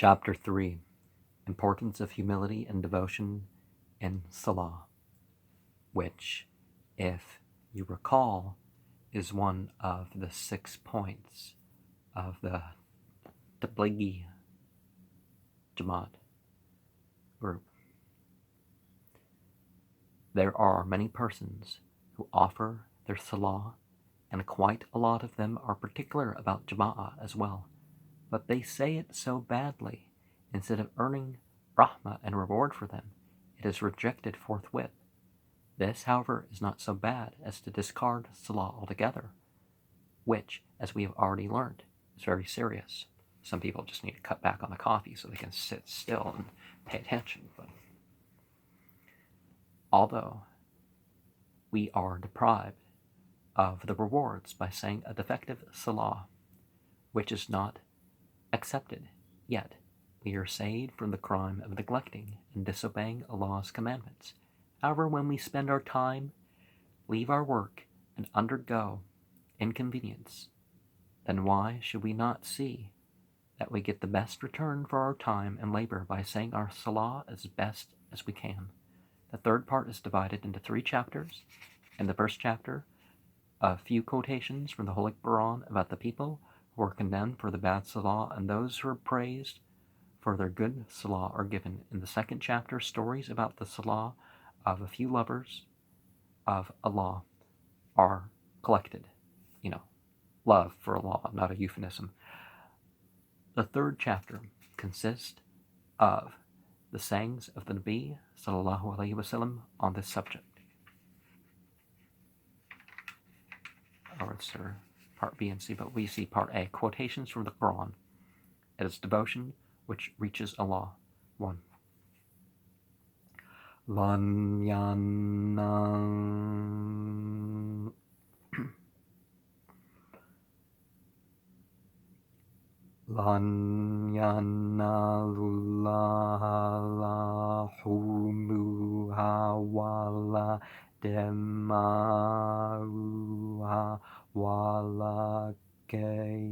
Chapter 3: Importance of Humility and Devotion in Salah, which, if you recall, is one of the 6 points of the Tablighi Jamaat group. There are many persons who offer their Salah, and quite a lot of them are particular about Jama'ah as well, but they say it so badly, instead of earning rahmah and reward for them, it is rejected forthwith. This, however, is not so bad as to discard Salah altogether, which, as we have already learned, is very serious. Some people just need to cut back on the coffee so they can sit still and pay attention. But although we are deprived of the rewards by saying a defective Salah, which is not accepted, yet we are saved from the crime of neglecting and disobeying Allah's commandments. However, when we spend our time, leave our work, and undergo inconvenience, then why should we not see that we get the best return for our time and labor by saying our Salah as best as we can? The third part is divided into 3 chapters. In the first chapter, a few quotations from the Holy Quran about the people who are condemned for the bad Salah and those who are praised for their good Salah are given. In the second chapter, stories about the Salah of a few lovers of Allah are collected. Love for Allah, not a euphemism. The third chapter consists of the sayings of the Nabi sallallahu alaihi wasallam on this subject. Or it's part B and C, but we see part A, quotations from the Quran. It is devotion which reaches Allah. 1. Lan yanalullaha lahumuha wala dema'uha wala kayanalu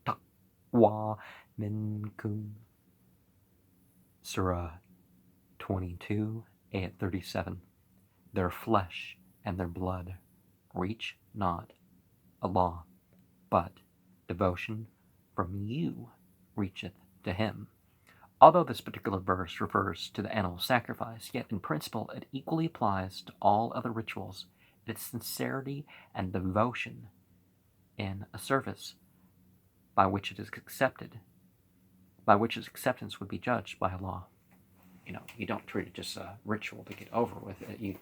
taqwa minkum. Surah 22, ayat 37. Their flesh and their blood reach not Allah, but devotion from you reacheth to Him. Although this particular verse refers to the animal sacrifice, yet in principle it equally applies to all other rituals. Its sincerity and devotion in a service by which it is accepted, by which its acceptance would be judged by Allah. You don't treat it just a ritual to get over with it. You're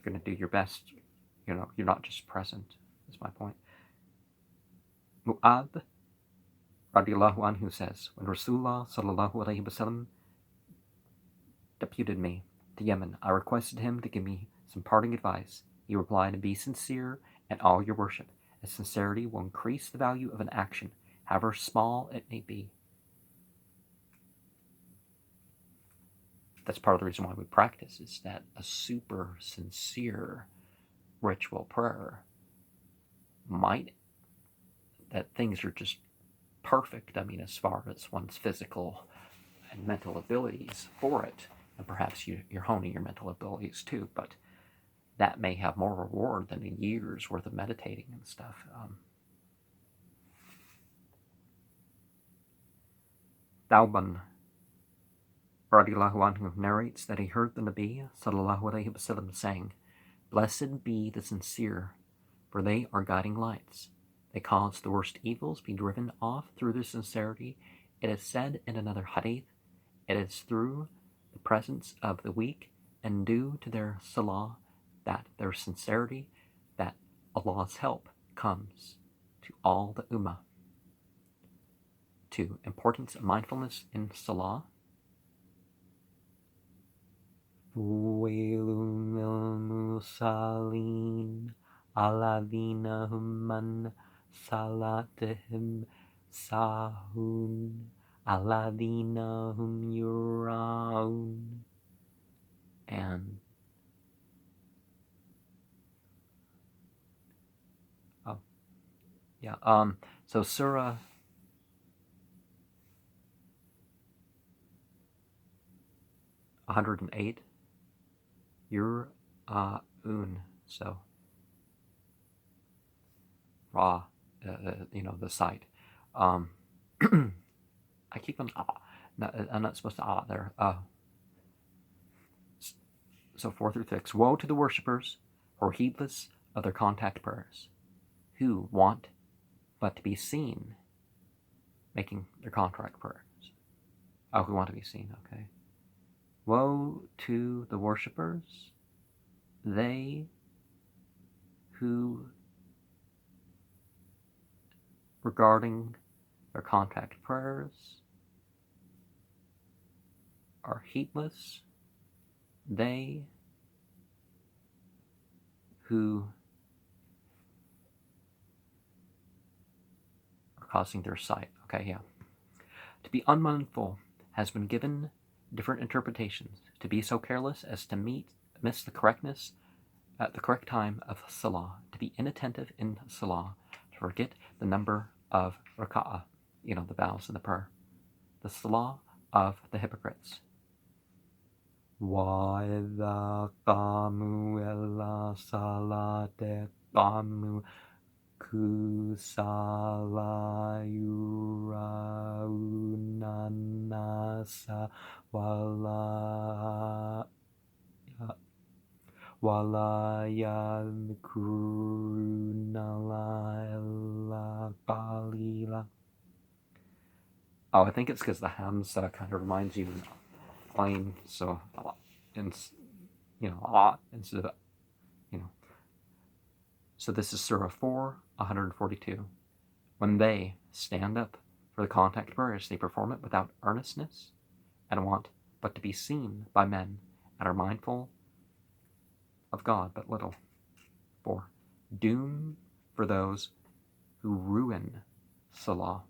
going to do your best. You're not just present, is my point. Mu'adh radiallahu anhu says, when Rasulullah sallallahu alaihi wasallam deputed me to Yemen, I requested him to give me some parting advice. He replied, be sincere in all your worship, as sincerity will increase the value of an action, however small it may be. That's part of the reason why we practice, is that a super sincere ritual prayer that things are just perfect, as far as one's physical and mental abilities for it, and perhaps you're honing your mental abilities too, but that may have more reward than a year's worth of meditating and stuff. Thauban radiallahu anhu narrates that he heard the Nabi sallallahu alaihi wasallam saying, blessed be the sincere, for they are guiding lights. They cause the worst evils be driven off through their sincerity. It is said in another hadith, it is through the presence of the weak and due to their salah, that their sincerity, that Allah's help comes to all the ummah. 2. Importance of mindfulness in salah. Wailun lil musallin alladhina hum an salatihim sahun alladhina hum yura'un. And Yeah. So Surah 108. You're so Ra, the site. Um, I keep on I'm not supposed to there. So 4 through 6. Woe to the worshippers who are heedless of their contact prayers, who want but to be seen making their contract prayers. Oh, who want to be seen, okay. Woe to the worshippers, they who, regarding their contact prayers, are heedless, they who are causing their sight. Okay, yeah. To be unmindful has been given different interpretations. To be so careless as to miss the correctness at the correct time of Salah. To be inattentive in Salah. To forget the number of raka'ah, the vows in the prayer. The Salah of the hypocrites. وَإِذَا قَامُوا إِلَى الصَّلَاةِ قَامُوا كُسَالَى يُرَاءُونَ النَّاسَ وَلَا يَذْكُرُونَ اللَّهَ إِلَّا قَلِيلًا. Oh, I think it's because the hams kind of reminds you of playing so a lot, a lot instead of, So this is Surah 4, 142. When they stand up for the contact prayers, they perform it without earnestness and want but to be seen by men and are mindful of God but little. 4. Doom for those who ruin Salah.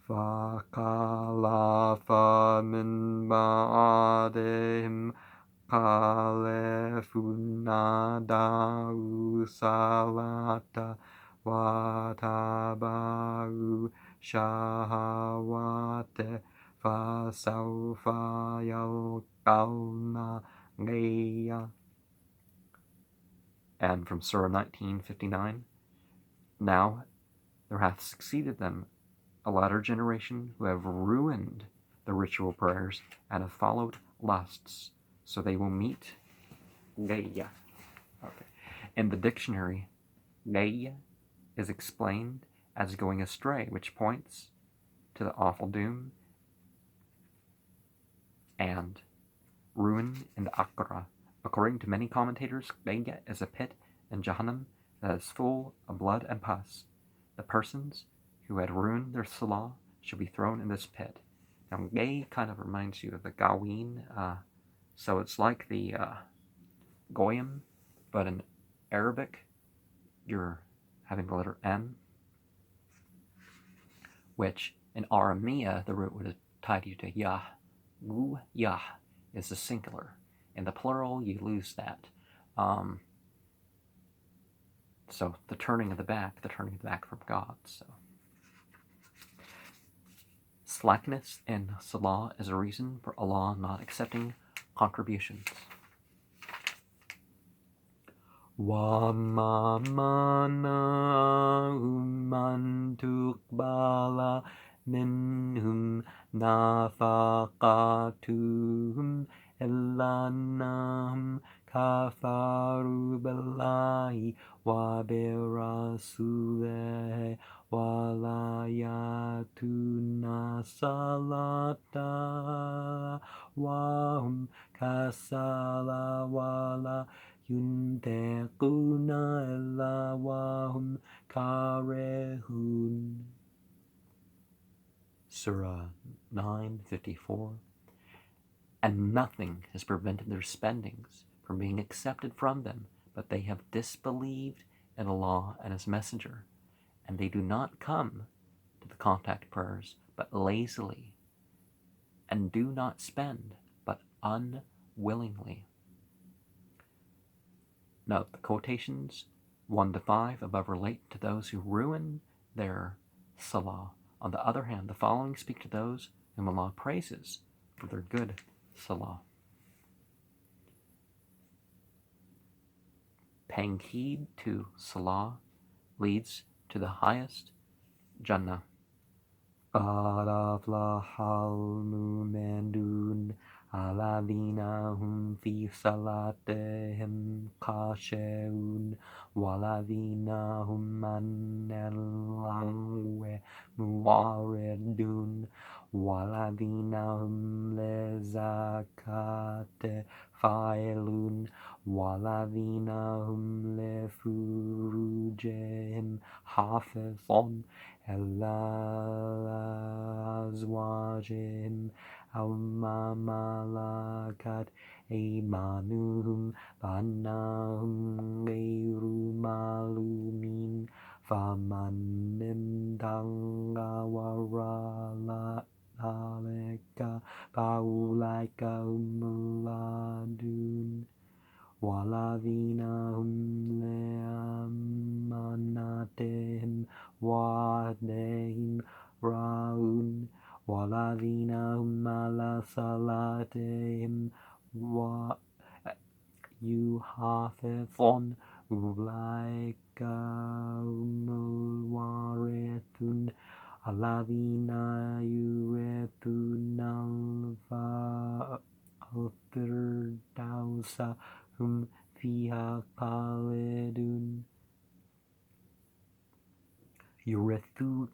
فَخَلَفَ مِن بَعْدِهِمْ خَلْفٌ أَضَاعُوا الصَّلَاةَ وَاتَّبَعُوا الشَّهَوَاتِ فَسَوْفَ يَلْقَوْنَ غَيًّا. And from Surah 19:59, now there hath succeeded them a latter generation who have ruined the ritual prayers and have followed lusts, so they will meet Gaya. Okay. In the dictionary, Gaya is explained as going astray, which points to the awful doom and ruin in the Akhirah. According to many commentators, Gaya is a pit in Jahannam that is full of blood and pus. The persons who had ruined their salah should be thrown in this pit. Now, Gay kind of reminds you of the Gaween, so it's like the Goyim, but in Arabic, you're having the letter N, which in Aramea, the root would have tied you to Yah. Gu Yah is the singular. In the plural, you lose that. So the turning of the back from God. So slackness in Salah is a reason for Allah not accepting contributions. وَمَا مَنَعَهُمْ أَن تُقْبَلَ مِنْهُمْ نَفَقَاتُهُمْ إِلَّا أَنَّهُمْ كَفَرُوا بِاللَّهِ وَبِرَسُولِهِ وَلَا يَأْتُونَ الصَّلَاةَ وَهُمْ كَسَالَى وَلَا يُنْفِقُونَ إِلَّا وَهُمْ كَارِهُونَ. Surah 9:54. And nothing has prevented their spendings from being accepted from them, but they have disbelieved in Allah and His Messenger, and they do not come to the contact prayers but lazily, and do not spend but unwillingly. Note, the quotations 1 to 5 above relate to those who ruin their salah. On the other hand, the following speak to those whom Allah praises for their good salah. Paying heed to salah leads to the highest Jannah. قَدْ أَفْلَحَ الْمُؤْمِنُونَ الَّذِينَ هُمْ فِي صَلَاتِهِمْ خَاشِعُونَ وَالَّذِينَ هُمْ عَنِ اللَّغْوِ مُعْرِضُونَ وَالَّذِينَ هُمْ لِلزَّكَاةِ فَاعِلُونَ وَالَّذِينَ هُمْ لِفُرُوجِهِمْ حَافِظُونَ إِلَّا أَزْوَاجِهِمْ أَوْ مَا مَلَكَتْ أَيْمَانُهُمْ فَإِنَّهُمْ غَيْرُ مَلُومِينَ فَمَنِ ابْتَغَى وَرَاءَ ذَلِكَ فَأُولَئِكَ هُمُ الْعَادُونَ وَالَّذِينَ هُمْ لِأَمَانَاتِهِمْ وَعَهْدِهِمْ رَاعُونَ وَالَّذِينَ هُمْ عَلَى صَلَاتِهِمْ يُحَافِظُونَ أُولَئِكَ هُمُ الْوَارِثُونَ الَّذِينَ يُرِثُونَ الْفِرْدَوْسَ هم فيها خالدون. يرثون